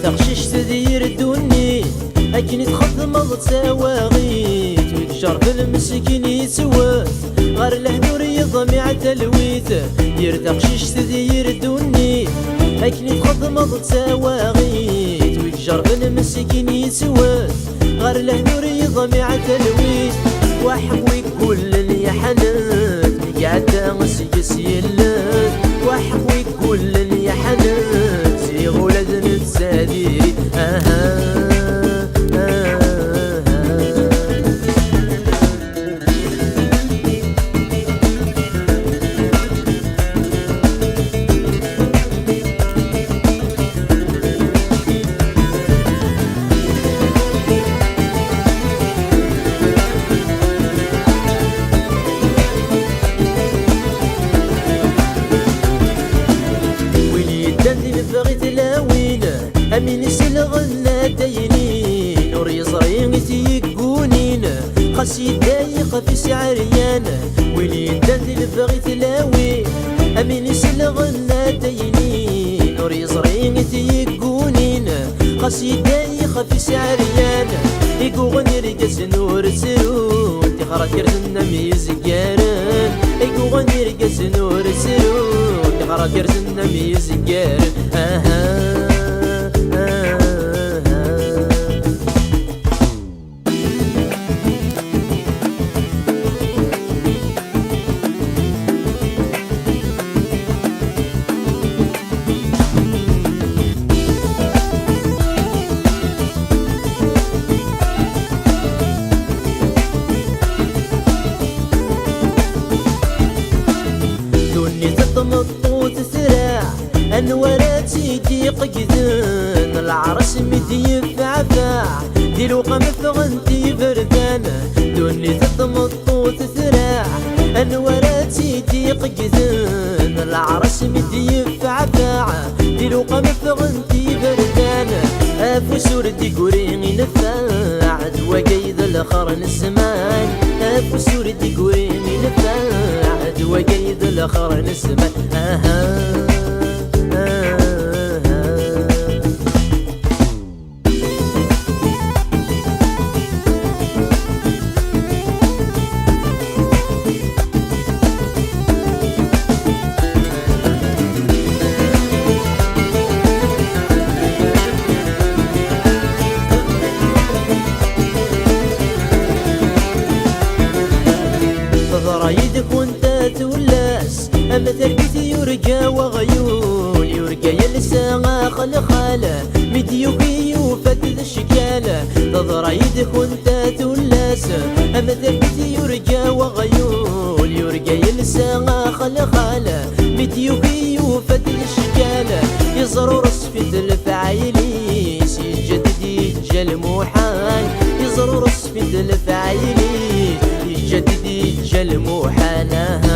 تغشش تدير الدني أكن تخدم تساواغيت ويتجر في المسكين يتوات غير الهنور يضمي عتلويت يرتقشش تدير الدني أكن تخدم تساواغيت ويتجر في المسكين يتوات غير الهنور يضمي عتلويت وحبوي كل اللي حنات قاعدة مسيس يلات وحبوي كل اللي حنات زي غولد نتساديري بغيت لاوينا امين يسلغنا داينين نور يزرين تيقونين خاصي دايق في سعريانا ويلي داندي بغيت لاوي امين يسلغنا داينين نور يزرين تيقونين خاصي دايق في سعريانا يقوغني رقص نور سرون تخرج كرزنا ميزقارن يقوغني رقص نور سرون تخرج كرزنا ميزقارن دوني تطمطو تسرع انواراتي ضيق قدان العرس مدي فعفاع دي الوقا مفغنتي بردانة دوني تطمطو تسرع انواراتي ضيق قدان العرس مدي فعفاع دي الوقا مفغنتي بردانة افو سوردي قوريني نفاع دوا قيد الاخر نسمان افو سوردي قوريني نفاع دوا قيد الاخر نسمان رايدك وانت تولاس اما تركتي يرقى وغيول يرقى يلسا خل خاله مديوكي وفتد الشكاله رايدك وانت تولاس اما تركتي يرقى وغيول يرقى يلسا خل خاله مديوكي وفتد الشكاله يزرور صفة الفعايلي يجدد يجل موحان يزرور صفة الفعايلي يجدد يجل موحانها